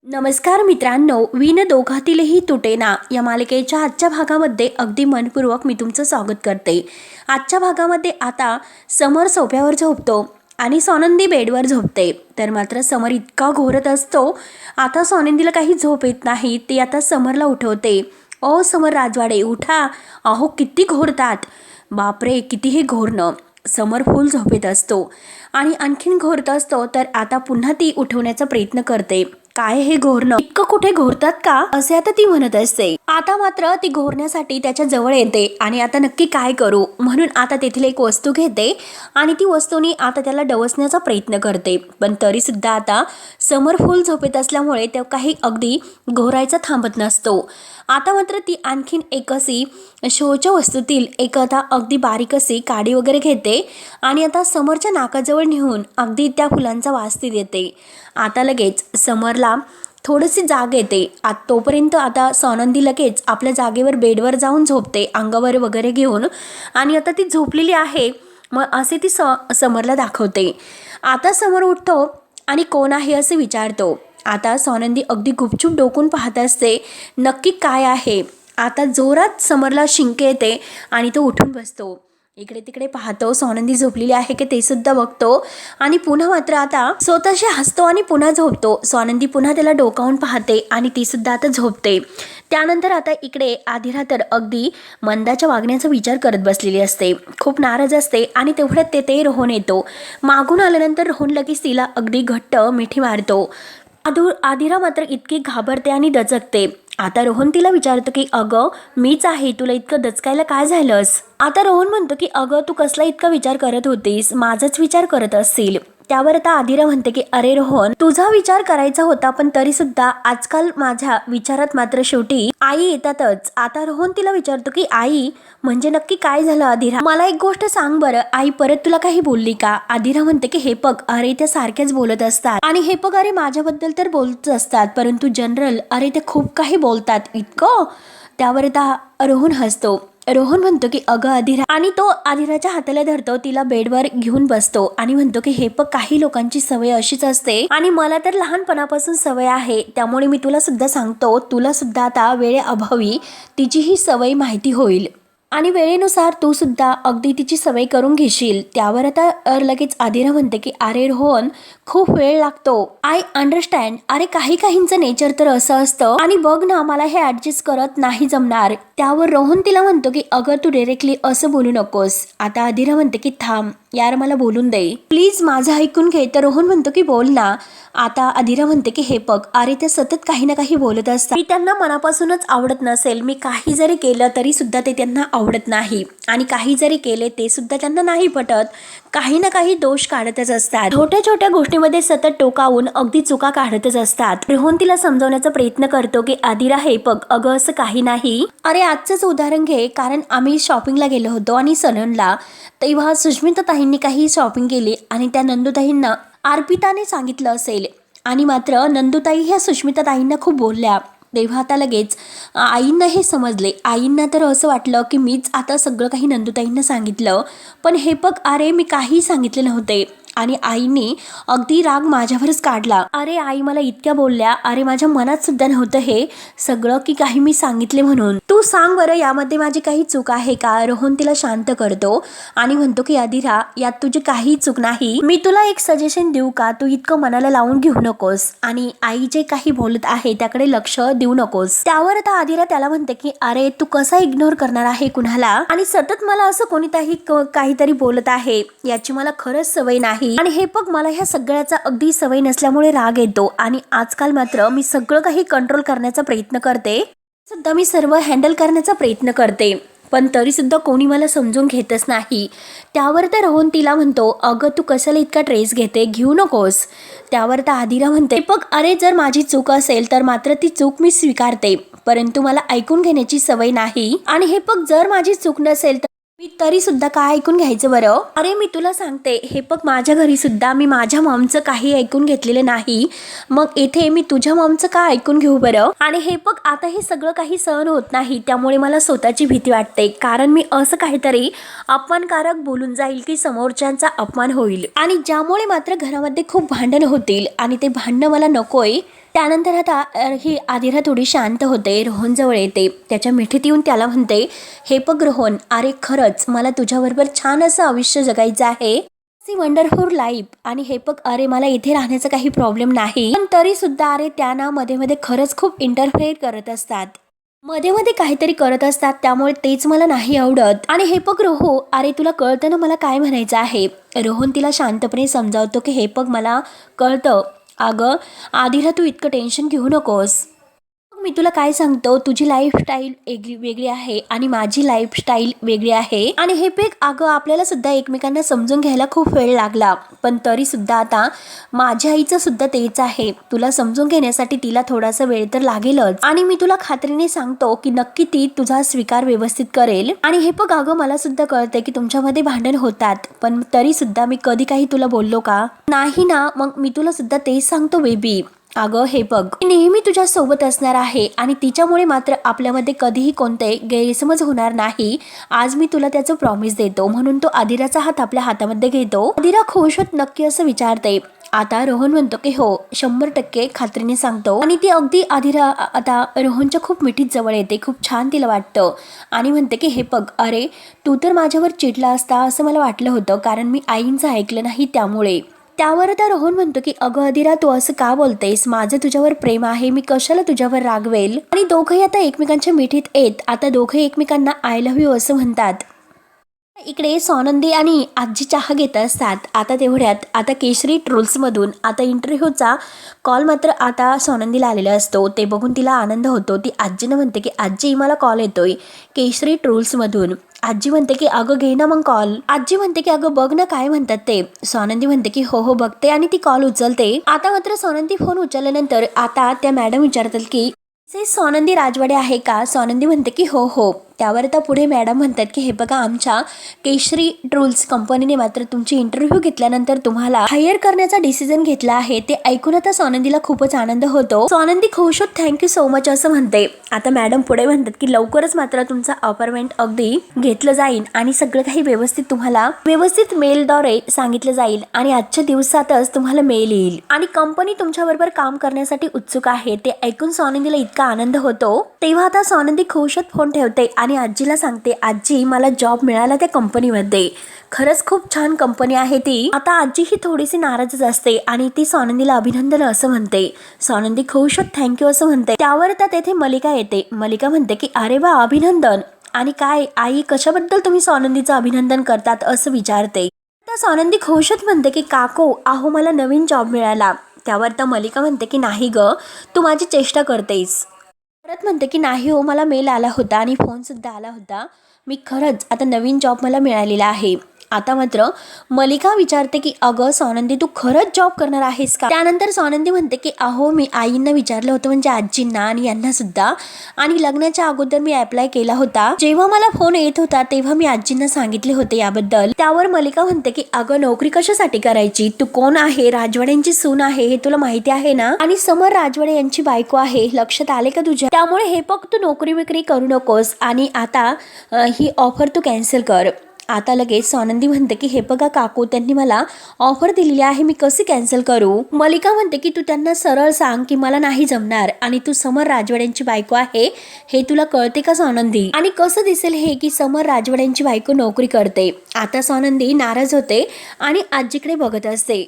नमस्कार मित्रांनो, विण दोघातीलही तुटेना या मालिकेच्या आजच्या भागामध्ये अगदी मनपूर्वक मी तुमचं स्वागत करते। आजच्या भागामध्ये आता समर सोफ्यावर झोपतो आणि सोनंदी बेडवर झोपते। तर मात्र समर इतका घोरत असतो, आता सोनंदीला काही झोप येत नाही। ती आता समरला उठवते। ओ समर राजवाडे उठा, अहो किती घोरतात, बापरे कितीही घोरणं। समर फुल झोपेत असतो आणि आणखीन घोरत असतो। तर आता पुन्हा ती उठवण्याचा प्रयत्न करते। काय हे घोरणं, इतकं कुठे घोरतात का असे आता ती म्हणत असते। आता मात्र ती घोरण्यासाठी त्याच्या जवळ येते आणि आता नक्की काय करू म्हणून आता तेथील एक वस्तू घेते आणि ती वस्तूनी आता त्याला डवसण्याचा प्रयत्न करते। पण तरी सुद्धा आता समर फुल झोपेत असल्यामुळे ते काही अगदी घोरायचा थांबत नसतो। आता मात्र ती आणखीन एक अशी शोच्या वस्तूतील एक आता अगदी बारीक अशी काडी वगैरे घेते आणि आता समरच्या नाकाजवळ नेऊन अगदी त्या फुलांचा वास ती देते। आता लगेच समरला थोडीशी जाग येते। तोपर्यंत आता सोनंदी लगेच आपल्या जागेवर बेडवर जाऊन झोपते, अंगावर वगैरे घेऊन, आणि आता ती झोपलेली आहे मग असे ती समरला दाखवते। आता समर उठतो आणि कोण आहे असे विचारतो। आता सोनंदी अगदी गुपचूप डोकून पाहत असते नक्की काय आहे। आता जोरात समरला शिंक येते आणि तो उठून बसतो। इकडे तिकडे पाहतो, सोनंदी झोपलेली आहे की ते सुद्धा बघतो आणि पुन्हा मात्र आता स्वतःशी हसतो आणि पुन्हा झोपतो। सोनंदी पुन्हा त्याला डोकावून पाहते आणि ती सुद्धा आता झोपते। त्यानंतर आता इकडे आधिरा तर अगदी मंदाच्या वागण्याचा विचार करत बसलेली असते, खूप नाराज असते आणि तेवढ्यात ते रोहन येतो। मागून आल्यानंतर रोहन लगेच तिला अगदी घट्ट मिठी मारतो। आधिरा मात्र इतकी घाबरते आणि दचकते। आता रोहन तिला विचारतो की अगं मीच आहे, तुला इतकं दचकायला काय झालंस। आता रोहन म्हणतो की अगं तू कसला इतका विचार करत होतीस, माझाच विचार करत असतील। त्यावर आता आधिरा म्हणते की अरे रोहन, तुझा विचार करायचा होता पण तरी सुद्धा आजकाल माझ्या विचारात मात्र शेवटी आई येतातच। आता रोहन तिला विचारतो की आई म्हणजे नक्की काय झालं आधिरा, मला एक गोष्ट सांग बरं, आई परत तुला काही बोलली का। आधिरा म्हणते की हे बघ अरे त्या सारख्याच बोलत असतात आणि हे बघ अरे माझ्याबद्दल तर बोलत असतात परंतु जनरल अरे ते खूप काही बोलतात इतकं। त्यावर आता रोहन हसतो। रोहन म्हणतो की अगं आधिरा, आणि तो आधिराच्या हाताला धरतो, तिला बेडवर घेऊन बसतो आणि म्हणतो की हे बघ काही लोकांची सवय अशीच असते आणि मला तर लहानपणापासून सवय आहे, त्यामुळे मी तुला सुद्धा सांगतो, तुला सुद्धा आता वेळेअभावी तिची ही सवय माहिती होईल आणि वेळेनुसार तू सुद्धा अगदी तिची सवय करून घेशील। त्यावर आता लगेच आधिरा म्हणते की अरे रोहन खूप वेळ लागतो, आय अंडरस्टँड, अरे काही काहींचं नेचर तर असं असतं आणि बघ ना मला हे ऍडजस्ट करत नाही जमणार। त्यावर रोहन तिला म्हणतो की अगं तू डायरेक्टली असं बोलू नकोस। आता आधिरा म्हणते की थांब यार मला बोलून दे प्लीज, माझं ऐकून घे। तर रोहन म्हणतो की बोल ना। आता आधिरा म्हणते की हे बघ अरे ते सतत काही ना काही बोलत असतात, मी त्यांना मनापासूनच आवडत नसेल, मी काही जरी केलं तरी सुद्धा ते त्यांना आवडत नाही आणि काही जरी केले ते सुद्धा त्यांना नाही पटत, काही ना काही दोष काढतच असतात, छोट्या छोट्या गोष्टीमध्ये सतत टोकावून अगदी चुका काढतच असतात। रोहन तिला समजवण्याचा प्रयत्न करतो की आधिरा हे बघ अगं असं काही नाही, अरे आजचंच उदाहरण घे, कारण आम्ही शॉपिंगला गेलो होतो आणि सलूनला, तेव्हा सुष्मिता ताईंनी काही शॉपिंग केली आणि त्या नंदूताईंना अर्पिताने सांगितलं असेल आणि मात्र नंदूताई ह्या सुष्मिता ताईंना खूप बोलल्या। तेव्हा आता लगेच आईंना हे समजले। आईंना तर असं वाटलं की मीच आता सगळं काही नंदूताईंना सांगितलं, पण हे बघ अरे मी काही सांगितले नव्हते आणि आईने अगदी राग माझ्यावरच काढला। अरे आई मला इतक्या बोलल्या, अरे माझ्या मनात सुद्धा नव्हतं हे सगळं की काही मी सांगितले म्हणून, तू सांग बरं यामध्ये माझी काही चूक आहे का। रोहन तिला शांत करतो आणि म्हणतो की आधिरा यात तुझी काही चूक नाही, मी तुला एक सजेशन देऊ का, तू इतकं मनाला लावून घेऊ नकोस आणि आई जे काही बोलत आहे त्याकडे लक्ष देऊ नकोस। त्यावर आता आधिरा त्याला म्हणते की अरे तू कसा इग्नोर करणार आहे कुणाला, आणि सतत मला असं कोणीतरी काहीतरी बोलत आहे याची मला खरंच सवय नाही आणि हे बघ मला ह्या सगळ्याचा अगदी सवय नसल्यामुळे राग येतो आणि आजकाल मात्र मी सगळं काही कंट्रोल करण्याचा प्रयत्न करते, सुद्धा मी सर्व हँडल करण्याचा प्रयत्न करते, पण तरी सुद्धा कोणी मला समजून घेतच नाही। त्यावर तर रोहन तिला म्हणतो अगं तू कशाला इतका ट्रेस घेते, घेऊ नकोस। त्यावर तर आधिरा म्हणते बघ अरे जर माझी चूक असेल तर मात्र ती चूक मी स्वीकारते, परंतु मला ऐकून घेण्याची सवय नाही आणि हे बघ जर माझी चूक नसेल तर मी तरी सुद्धा काय ऐकून घ्यायचं बरं। अरे मी तुला सांगते हे बघ माझ्या घरी सुद्धा मी माझ्या मॉमचं काही ऐकून घेतलेलं नाही, मग इथे मी तुझ्या मॉमचं काय ऐकून घेऊ बरं। आणि हे बघ आता हे सगळं काही सहन होत नाही, त्यामुळे मला स्वतःची भीती वाटते, कारण मी असं काहीतरी अपमानकारक बोलून जाईल की समोरच्यांचा अपमान होईल आणि ज्यामुळे मात्र घरामध्ये खूप भांडण होतील आणि ते भांडणं मला नकोय। त्यानंतर आता ही आदिरा थोडी शांत होते, रोहनजवळ येते, त्याच्या मिठीत येऊन त्याला म्हणते, हे बघ रोहन, अरे खरंच मला तुझ्याबरोबर छान असं आयुष्य जगायचं आहे, सी वंडरफुल लाईफ. आणि हे बघ अरे मला इथे राहण्याचा काही प्रॉब्लेम नाही, पण तरी सुद्धा अरे त्यांना मध्ये मध्ये खरंच खूप इंटरफेअर करत असतात, मध्ये मध्ये काहीतरी करत असतात, त्यामुळे तेच मला नाही आवडत. आणि हे बघ रोहो, अरे तुला कळतं ना मला काय म्हणायचं आहे. रोहन तिला शांतपणे समजावतो की हे बघ मला कळतं, अगं आधीला तू इतकं टेन्शन घेऊ नकोस. मी तुला काय सांगतो, तुझी लाईफस्टाईल वेगळी आहे आणि माझी लाईफस्टाईल वेगळी आहे. आणि हे पेक अगं आपल्याला सुद्धा एकमेकांना समजून घ्यायला खूप वेळ लागला, पण तरी सुद्धा आता माझ्या आईचं सुद्धा तेच आहे, तुला समजून घेण्यासाठी तिला थोडासा वेळ तर लागेलच. आणि मी तुला खात्रीने सांगतो की नक्की ती तुझा स्वीकार व्यवस्थित करेल. आणि हे बघ अगं मला सुद्धा कळते की तुमच्यामध्ये भांडण होतात, पण तरी सुद्धा मी कधी काही तुला बोललो का नाही ना, मग मी तुला सुद्धा तेच सांगतो बेबी. अगं हे बघ मी नेहमी तुझ्या सोबत असणार आहे आणि तिच्यामुळे मात्र आपल्यामध्ये कधीही कोणते गैरसमज होणार नाही, आज मी तुला त्याचं प्रॉमिस देतो. म्हणून तो आदिराचा हात आपल्या हातामध्ये घेतो. आदिरा खुश होत नक्की असं विचारते. आता रोहन म्हणतो की हो 100% खात्रीने सांगतो. आणि ती अगदी आदिरा आता रोहनच्या खूप मिठीत जवळ येते, खूप छान तिला वाटतं आणि म्हणते की हे बघ अरे तू तर माझ्यावर चिडला असता असं मला वाटलं होतं, कारण मी आईंचं ऐकलं नाही त्यामुळे. त्यावर आता रोहन म्हणतो की अगं अदिरा तू असं का बोलतेस, माझं तुझ्यावर प्रेम आहे, मी कशाला तुझ्यावर रागवेल. आणि दोघंही आता एकमेकांच्या मिठीत येत आता दोघंही एकमेकांना आय लव्ह यू असं म्हणतात. इकडे सोनंदी आणि आजी चहा घेत असतात. आता तेवढ्यात आता केशरी ट्रोल्समधून आता इंटरव्ह्यूचा कॉल मात्र आता सोनंदीला आलेला असतो, ते बघून तिला आनंद होतो. ती आजीनं म्हणते की आजी मला कॉल येतोय केशरी ट्रोल्समधून. आजी म्हणते की अगं घे ना मग कॉल. आजी म्हणते की अगं बघ ना काय म्हणतात ते. सोनंदी म्हणते की हो हो बघते आणि ती कॉल उचलते. आता मात्र सोनंदी फोन उचलल्यानंतर आता त्या मॅडम विचारतात की सोनंदी राजवाडे आहे का. सोनंदी म्हणते की हो हो. त्यावर आता पुढे मॅडम म्हणतात की हे बघा आमच्या केशरी ट्रूल्स कंपनीने मात्र तुमची इंटरव्ह्यू घेतल्यानंतर तुम्हाला हायर करण्याचा डिसिजन घेतला आहे. ते ऐकून आता सोनंदीला खूपच आनंद होतो. सोनंदी खुश होत थँक्यू सो मच असं म्हणते. आता मॅडम पुढे म्हणतात की लवकरच मात्र तुमचा अपॉइंटमेंट अगदी घेतलं जाईल आणि सगळं काही व्यवस्थित तुम्हाला व्यवस्थित मेलद्वारे सांगितलं जाईल आणि आजच्या दिवसातच तुम्हाला मेल येईल आणि कंपनी तुमच्या बरोबर काम करण्यासाठी उत्सुक आहे. ते ऐकून सोनंदीला इतका आनंद होतो. तेव्हा आता सोनंदी खुश होत फोन ठेवते आणि आजीला सांगते आजी मला जॉब मिळाला त्या कंपनीमध्ये, खरंच खूप छान कंपनी आहे ती. आता आजी ही थोडीशी नाराजच असते आणि ती सोनंदीला अभिनंदन असं म्हणते. सोनंदी खुश होत थँक्यू असं म्हणते. त्यावर आता तेथे मलिका येते. मलिका म्हणते की अरे वा अभिनंदन, आणि काय आई कशाबद्दल तुम्ही सोनंदीचं अभिनंदन करतात असं विचारते. आता सोनंदी खुश होत म्हणते की काकू अहो मला नवीन जॉब मिळाला. त्यावर तर मलिका म्हणते की नाही ग तू माझी चेष्टा करतेस. परत म्हणते की नाही हो मला मेल आला होता आणि फोनसुद्धा आला होता, मी खरंच आता नवीन जॉब मला मिळालेला आहे. आता मात्र मलिका विचारते की अगं सोनंदी तू खरंच जॉब करणार आहेस का. त्यानंतर सोनंदी म्हणते की अहो मी आईंना विचारलं होतं, म्हणजे आजींना आणि यांना सुद्धा, आणि लग्नाच्या अगोदर मी अप्लाय केला होता. जेव्हा मला फोन येत होता तेव्हा मी आजींना सांगितले होते याबद्दल. त्यावर मलिका म्हणते की अगं नोकरी कशासाठी करायची, तू कोण आहे, राजवाड्यांची सून आहे हे तुला माहिती आहे ना, आणि समर राजवाडे यांची बायको आहे, लक्षात आले का तुझ्या. त्यामुळे हे बघ तू नोकरी विक्री करू नकोस आणि आता ही ऑफर तू कॅन्सल कर. आता लगेच सोनंदी म्हणते की हे बघा काकू त्यांनी मला ऑफर दिलेली आहे, मी कशी कॅन्सल करू. मलिका म्हणते की तू त्यांना सरळ सांग की मला नाही जमणार आणि तू समर राजवाड्यांची बायको आहे हे तुला कळते का सोनंदी, आणि कसं दिसेल हे की समर राजवाड्यांची बायको नोकरी करते. आता सोनंदी नाराज होते आणि आजीकडे बघत असते.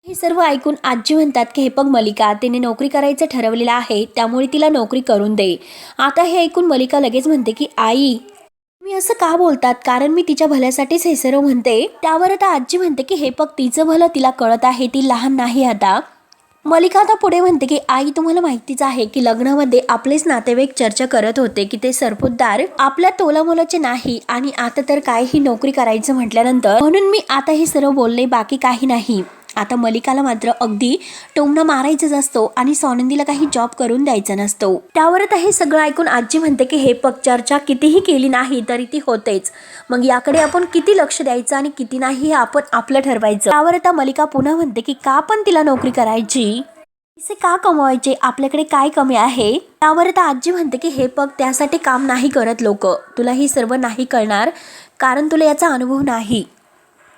हे सर्व ऐकून आजी म्हणतात की हे बघ मलिका तिने नोकरी करायचं ठरवलेलं आहे, त्यामुळे तिला नोकरी करून दे. आता हे ऐकून मलिका लगेच म्हणते की आई मी असं का बोलतात, कारण मी तिच्या भल्यासाठीच हे सर्व म्हणते. त्यावर आता आजी म्हणते की हे बघ तिचं भलं तिला कळत आहे, ती लहान नाही आता. मलिका आता पुढे म्हणते की आई तुम्हाला माहितीच आहे की लग्नामध्ये आपलेच नातेवाईक चर्चा करत होते की ते सरपोतदार आपल्या तोलामोलाचे नाही, आणि आता तर काय ही नोकरी करायचं म्हटल्यानंतर म्हणून मी आता हे सर्व बोलले, बाकी काही नाही. आता मलिकाला मात्र अगदी टोमणा मारायचाच असतो आणि सोनंदीला काही जॉब करून द्यायचा नसतो. त्यावर आता हे सगळं ऐकून आजी म्हणते की हे पग चर्चा कितीही केली नाही तरी ती होतेच, मग याकडे आपण किती लक्ष द्यायचं आणि किती नाही हे आपण आपलं ठरवायचं. त्यावर आता मलिका पुन्हा म्हणते की का पण तिला नोकरी करायची, पैसे का कमवायचे, आपल्याकडे काय कमी आहे. त्यावर आता आजी म्हणते की हे पग त्यासाठी काम नाही करत लोक, तुला ही सर्व नाही कळणार कारण तुला याचा अनुभव नाही.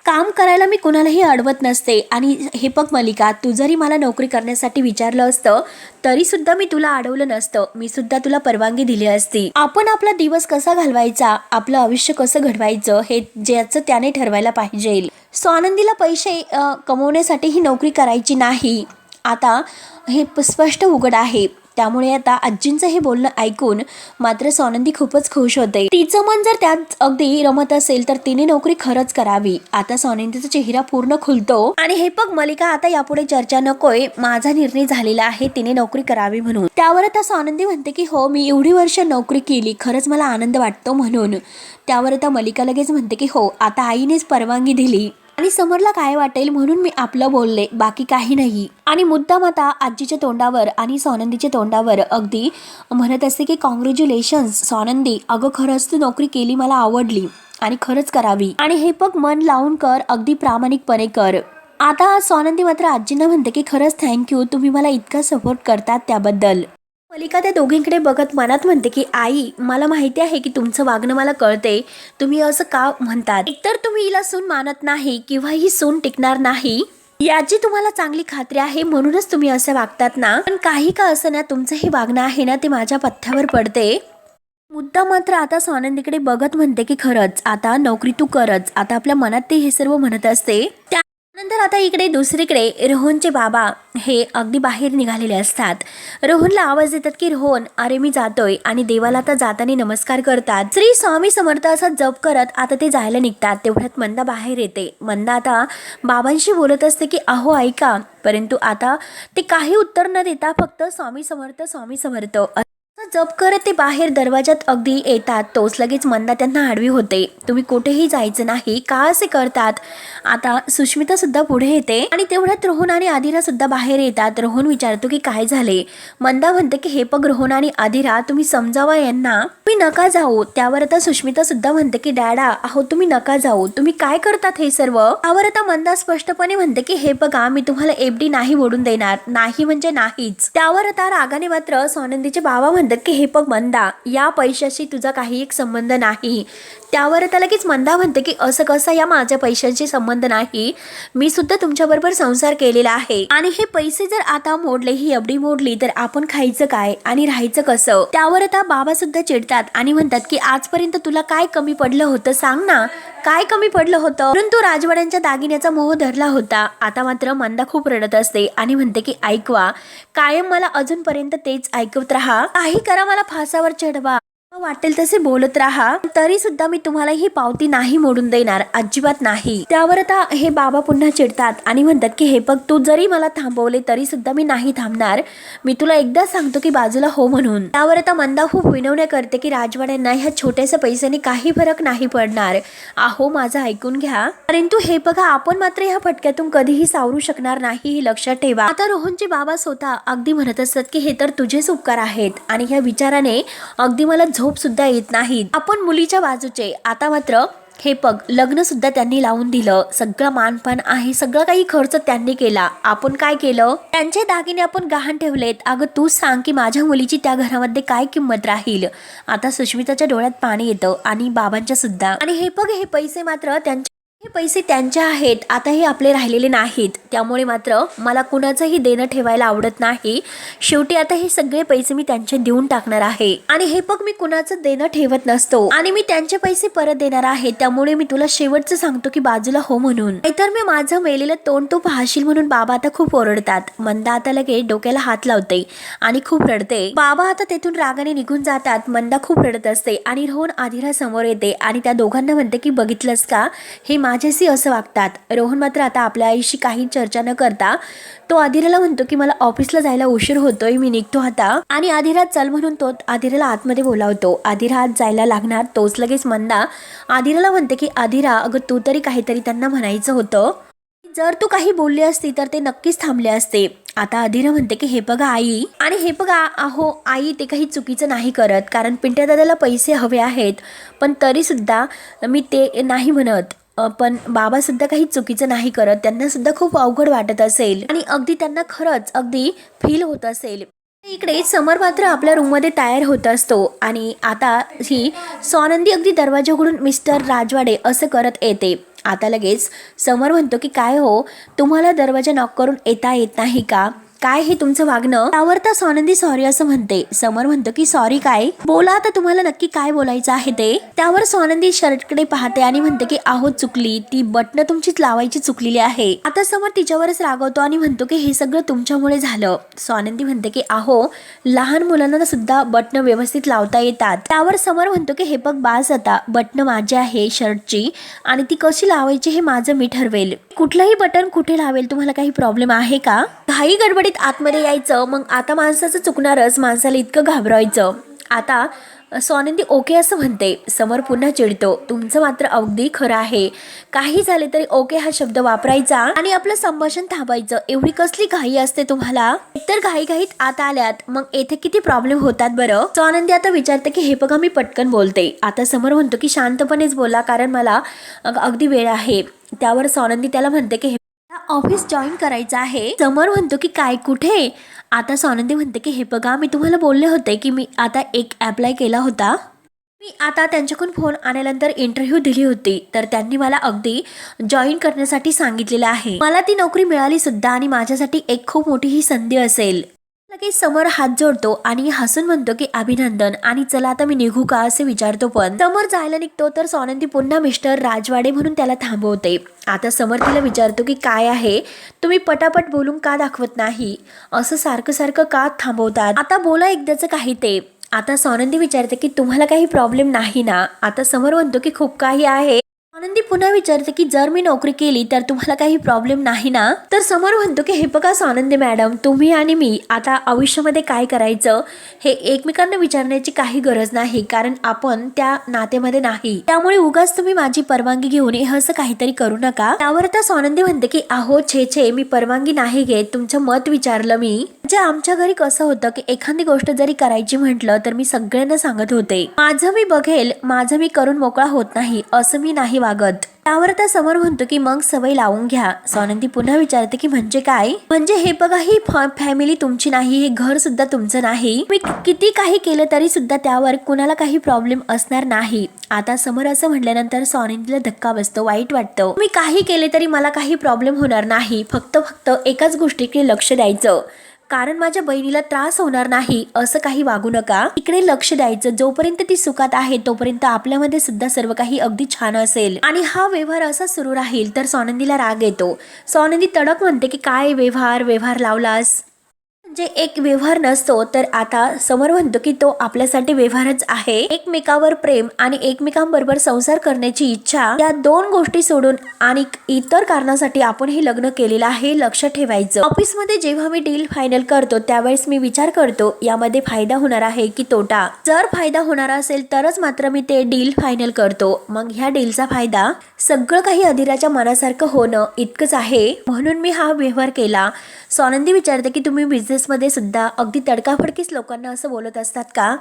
काम करायला मी कुणालाही अडवत नसते आणि हे बघ मलिका, तू जरी मला नोकरी करण्यासाठी विचारलं असतं तरी सुद्धा मी तुला अडवलं नसतं, मी सुद्धा तुला परवानगी दिली असती. आपण आपला दिवस कसा घालवायचा, आपलं आयुष्य कसं घडवायचं हे ज्याचं त्याने ठरवायला पाहिजे. स्वानंदीला पैसे कमवण्यासाठी ही नोकरी करायची नाही, आता हे स्पष्ट उघड आहे. त्यामुळे आता आजींचं हे बोलणं ऐकून मात्र स्वानंदी खूपच खुश होते. तिचं मन जर त्यात अगदी रमत असेल तर तिने नोकरी खरंच करावी. आता स्वानंदीचा चेहरा पूर्ण खुलतो आणि हे बघ मलिका, आता यापुढे चर्चा नकोय, माझा निर्णय झालेला आहे तिने नोकरी करावी म्हणून. त्यावर आता स्वानंदी म्हणते की हो, मी एवढी वर्ष नोकरी केली, खरंच मला आनंद वाटतो म्हणून. त्यावर आता मलिका लगेच म्हणते की हो, आता आईनेच परवानगी दिली आणि समरला काय वाटेल म्हणून मी आपलं बोलले, बाकी काही नाही. आणि मुद्दाम आता आजीच्या तोंडावर आणि स्वानंदीच्या तोंडावर अगदी म्हणत असते की कॉंग्रॅच्युलेशन्स स्वानंदी, अगं खरंच तू नोकरी केली, मला आवडली आणि खरंच करावी आणि हे बघ मन लावून कर, अगदी प्रामाणिकपणे कर. आता स्वानंदी मात्र आजींना म्हणते की खरंच थँक्यू, तुम्ही मला इतका सपोर्ट करतात त्याबद्दल. मलिका त्या दोघींकडे बघत मनात म्हणते की आई, मला माहिती आहे की तुमचं वागणं मला कळते, तुम्ही असं का म्हणतात. एकतर तुम्ही हिला सून मानत नाही किंवा ही सून टिकणार नाही याची तुम्हाला चांगली खात्री आहे, म्हणूनच तुम्ही असं वागतात ना. पण काही का असं ना, तुमचं हे वागणं आहे ना ते माझ्या पथ्यावर पडते. मुद्दा मात्र आता स्वानंदीकडे बघत म्हणते की खरंच आता नोकरी तू करच. आता आपल्या मनात ते हे सर्व म्हणत असते. त्यानंतर आता इकडे दुसरीकडे रोहनचे बाबा हे अगदी बाहेर निघालेले असतात. रोहनला आवाज देतात की रोहन, अरे मी जातोय, आणि देवाला आता जाताना नमस्कार करतात. श्री स्वामी समर्थ असा जप करत आता ते जायला निघतात. तेवढ्यात मंदा बाहेर येते. मंदा आता बाबांशी बोलत असते की अहो ऐका, परंतु आता ते काही उत्तर न देता फक्त स्वामी समर्थ स्वामी समर्थ जप करत ते बाहेर दरवाजात अगदी येतात. तोच लगेच मंदा त्यांना आडवी होते. तुम्ही कुठेही जायचं नाही, का असे करतात. आता सुष्मिता सुद्धा पुढे येते आणि तेवढ्यात रोहन आणि आदिरा सुद्धा बाहेर येतात. रोहन विचारतो की काय झाले. मंदा म्हणते की हे बघ रोहन आणि आदिरा, तुम्ही समजावा यांना, तुम्ही नका जाऊ. त्यावर आता सुष्मिता सुद्धा म्हणते की डॅडा, अहो तुम्ही नका जाऊ, तुम्ही काय करतात हे सर्व. त्यावर आता मंदा स्पष्टपणे म्हणते की हे बघा, मी तुम्हाला एफडी नाही मोडून देणार, नाही म्हणजे नाहीच. त्यावर आता रागाने मात्र स्वानंदीचे बाबा म्हणतात की हे बघ मंदा, या पैशाशी तुझा काही एक संबंध नाही. त्यावर आता लगेच मंदा म्हणते की असं कसं, या माझ्या पैशांशी संबंध नाही, मी सुद्धा तुमच्याबरोबर संसार केलेला आहे आणि हे पैसे जर आता मोडले, ही एफडी मोडली तर आपण खायचं काय आणि राहायचं कसं. त्यावर आता बाबा सुद्धा चिडतात आणि म्हणतात की आजपर्यंत तुला काय कमी पडलं होतं सांग ना, काय कमी पडलं होतं. परंतु राजवाड्यांच्या दागिन्याचा मोह धरला होता. आता मात्र मंदा खूप रडत असते आणि म्हणते की ऐकवा, कायम मला अजूनपर्यंत तेच ऐकवत राहा, काही करा, मला फासावर चढवा, वाटेल तसे बोलत राहा, तरी सुद्धा मी तुम्हाला ही पावती नाही मोडून देणार, अजिबात नाही. त्यावर आता हे बाबा पुन्हा चिडतात आणि म्हणतात की हे बघ, तू जरी मला थांबवले तरी सुद्धा मी नाही थांबणार, मी तुला एकदा सांगतो की बाजूला हो म्हणून. त्यावर आता मंदा खूप विनवण्या करते की राजवाड्यांना ह्या छोट्याशा पैशाने काही फरक नाही पडणार, अहो माझं ऐकून घ्या. परंतु हे बघा, आपण मात्र ह्या फटक्यातून कधीही सावरू शकणार नाही, हे लक्षात ठेवा. आता रोहनचे बाबा स्वतः अगदी म्हणत असतात की हे तर तुझेच उपकार आहेत आणि ह्या विचाराने अगदी मला झोप सुद्धा येत नाही, आपण मुलीच्या बाजूचे. आता मात्र हे बघ, लग्न सुद्धा त्यांनी लावून दिलं, सगळं मानपान आहे, सगळं काही खर्च त्यांनी केला, आपण काय केलं, त्यांचे दागिने आपण गहाण ठेवलेत. अगं तू सांग की माझ्या मुलीची त्या घरामध्ये काय किंमत राहील. आता सुष्मिताच्या डोळ्यात पाणी येतं आणि बाबांच्या सुद्धा. आणि हे बघ, हे पैसे मात्र हे पैसे त्यांचे आहेत, आता हे आपले राहिलेले नाहीत. त्यामुळे मात्र मला कुणाचंही देणं ठेवायला आवडत नाही. शेवटी आता हे सगळे पैसे मी त्यांचे देऊन टाकणार आहे आणि हे बघ, मी कुणाचं देणं ठेवत नसतो आणि मी त्यांचे पैसे परत देणार आहे. त्यामुळे मी तुला शेवटचं सांगतो की बाजूला हो म्हणून, नाहीतर मी माझं मेलेलं तोंड तू पाहशील म्हणून. बाबा आता खूप ओरडतात. मंदा आता लगेच डोक्याला हात लावते आणि खूप रडते. बाबा आता तेथून रागाने निघून जातात. मंदा खूप रडत असते आणि रोहन आदिरा समोर येते आणि त्या दोघांना म्हणते की बघितलंस का, हे माझ्याशी असं वागतात. रोहन मात्र आता आपल्या आईशी काही चर्चा न करता तो आदिराला म्हणतो की मला ऑफिसला जायला उशीर होतोय, मी निघतो आता. आणि आदिरा चल म्हणून तो आदिराला आतमध्ये बोलावतो. आदिरा आत जायला लागणार. तोच लगेच मंदा आदिराला म्हणते की आदिरा, अगं तू तरी काहीतरी त्यांना म्हणायचं होतं, जर तू काही बोलली असती तर ते नक्कीच थांबले असते. आता आदिरा म्हणते की हे बघा आई, आणि हे बघा अहो आई, ते काही चुकीचं नाही करत, कारण पिंट्या दादाला पैसे हवे आहेत, पण तरी सुद्धा मी ते नाही म्हणत. पण बाबा सुद्धा काही चुकीचं नाही करत, त्यांना सुद्धा खूप अवघड वाटत असेल आणि अगदी त्यांना खरंच अगदी फील होत असेल. इकडे समर मात्र आपल्या रूममध्ये तयार होत असतो आणि आता ही स्वानंदी अगदी दरवाजा उघडून मिस्टर राजवाडे असं करत येते. आता लगेच समर म्हणतो की काय हो, तुम्हाला दरवाजा नॉक करून येता येत नाही का? काय हे तुमचं वागणं? त्यावर तर स्वानंदी सॉरी असं म्हणते. समर म्हणतो की सॉरी काय? बोला आता तुम्हाला नक्की काय बोलायचं आहे ते. त्यावर स्वानंदी शर्टकडे पाहते आणि म्हणते की आहो चुकली, ती बटणं तुमचीच लावायची चुकलेली आहे. आता समर तिच्यावरच रागवतो आणि म्हणतो की हे सगळं तुमच्यामुळे झालं. स्वानंदी म्हणते की आहो लहान मुलांना सुद्धा बटणं व्यवस्थित लावता येतात. त्यावर समर म्हणतो की हे बघ बास, आता बटणं माझी आहे शर्टची आणि ती कशी लावायची हे माझं मी ठरवेल. कुठलंही बटन कुठे लावेल, तुम्हाला काही प्रॉब्लेम आहे का? घाई गडबडीत आतमध्ये यायचं, मग आता माणसाचं चुकणारच, माणसाला इतकं घाबरायचं. आता स्वानंदी ओके असं म्हणते. समर पुन्हा चिडतो. तुमचं मात्र अगदी खरं आहे, काही झाले तरी ओके हा शब्द वापरायचा आणि आपलं संभाषण थांबायचं. एवढी कसली घाई असते तुम्हाला? एकतर घाईघाईत आत आल्यात, मग येथे किती प्रॉब्लेम होतात बरं. स्वानंदी आता विचारते की हे बघा मी पटकन बोलते. आता समर म्हणतो की शांतपणेच बोला, कारण मला अगदी वेळ आहे. त्यावर स्वानंदी त्याला म्हणते की ऑफिस जॉईन करायचं आहे. समर म्हणतो की काय, कुठे? आता स्वानंदी म्हणते की हे बघा मी तुम्हाला बोलले होते की मी आता एक अप्लाय केला होता. मी आता त्यांच्याकडून फोन आल्यानंतर इंटरव्ह्यू दिली होती, तर त्यांनी मला अगदी जॉईन करण्यासाठी सांगितलेलं आहे. मला ती नोकरी मिळाली सुद्धा आणि माझ्यासाठी एक खूप मोठी ही संधी असेल. लगेच समर हात जोडतो आणि हसून म्हणतो की अभिनंदन, आणि चला आता मी निघू का असे विचारतो. पण समर जायला निघतो तर स्वानंदी पुन्हा मिस्टर राजवाडे म्हणून त्याला थांबवते. आता समर तिला विचारतो की काय आहे, तुम्ही पटापट बोलून का दाखवत नाही, असं सारखं सारखं का थांबवतात? आता बोला एकदाचं काही ते. आता स्वानंदी विचारते की तुम्हाला काही प्रॉब्लेम नाही ना? आता समर म्हणतो की खूप काही आहे. आनंदी पुन्हा विचारते की जर मी नोकरी केली तर तुम्हाला काही प्रॉब्लेम नाही ना? तर समर म्हणतो की हे बघा स्वानंदी मॅडम, तुम्ही आणि मी आता आयुष्यामध्ये काय करायचं हे एकमेकांना विचारण्याची काही गरज नाही, कारण आपण त्या नात्यामध्ये नाही. त्यामुळे उगाच तुम्ही माझी परवानगी घेऊन हे असं काहीतरी करू नका. त्यावर आता स्वानंदी म्हणते की अहो छे मी परवानगी नाही घेत, तुमचं मत विचारलं मी. म्हणजे आमच्या घरी कसं होतं की एखादी गोष्ट जरी करायची म्हटलं तर मी सगळ्यांना सांगत होते, माझं मी बघेल, माझं मी करून मोकळा होत नाही असं मी नाही वागत. त्यावर आता समर म्हणतो की मग सवय लावून घ्या. स्वानंदी पुन्हा विचारते की म्हणजे काय? म्हणजे हे बघा ही फॅमिली तुमची नाही, हे घर सुद्धा तुमचं नाही. मी किती काही केलं तरी सुद्धा त्यावर कुणाला काही प्रॉब्लेम असणार नाही. आता समर असं म्हटल्यानंतर स्वानंदीला धक्का बसतो, वाईट वाटतं. मी काही केले तरी मला काही प्रॉब्लेम होणार नाही, फक्त एकाच गोष्टीकडे लक्ष द्यायचं, कारण माझ्या बहिणीला त्रास होणार नाही असं काही वागू नका. इकडे लक्ष द्यायचं, जोपर्यंत ती सुखात आहे तोपर्यंत आपल्यामध्ये सुद्धा सर्व काही अगदी छान असेल आणि हा व्यवहार असा सुरू राहील. तर स्वानंदीला राग येतो. स्वानंदी तडक म्हणते की काय व्यवहार लावलास, म्हणजे एक व्यवहार नसतो. तर आता समर म्हणतो की तो आपल्यासाठी व्यवहारच आहे. एकमेकावर प्रेम आणि एकमेकांबरोबर संसार करण्याची इच्छा, या दोन गोष्टी सोडून आणि इतर कारणासाठी आपण हे लग्न केलेलं आहे, लक्ष ठेवायचं. ऑफिस मध्ये जेव्हा मी डील फायनल करतो त्यावेळेस मी विचार करतो यामध्ये फायदा होणार आहे की तोटा. जर फायदा होणार असेल तरच मात्र मी ते डील फायनल करतो. मग ह्या डीलचा फायदा सगळं काही अधिराच्या मनासारखं होणं इतकंच आहे, म्हणून मी हा व्यवहार केला. स्वानंदी विचारते की तुम्ही बिझनेस मध्ये सुद्धा अगदी तडकाफडकीच लोकांना असं बोलत असतात का?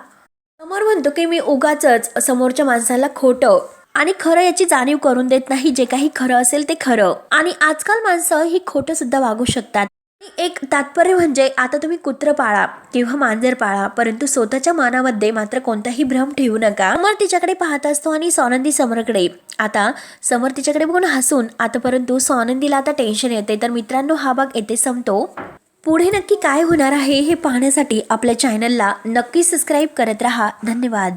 समोर म्हणतो की मी उगाचच समोरच्या माणसाला खोटं आणि खरं याची जाणीव करून देत नाही. जे काही खरं असेल ते खरं, आणि आजकाल माणसं ही खोटं सुद्धा वागू शकतात. एक तात्पर्य म्हणजे आता तुम्ही कुत्र पाळा किंवा मांजर पाळा, परंतु स्वतःच्या मनामध्ये मात्र कोणताही भ्रम ठेवू नका. समर तिच्याकडे पाहत असतो आणि स्वानंदी समरकडे. आता समर तिच्याकडे बघून हसून, आता परंतु स्वानंदीला आता टेन्शन येते. तर मित्रांनो, हा भाग येथे संपतो. पुढे नक्की काय होणार आहे हे पाहण्यासाठी आपल्या चॅनलला नक्की सबस्क्राईब करत राहा. धन्यवाद.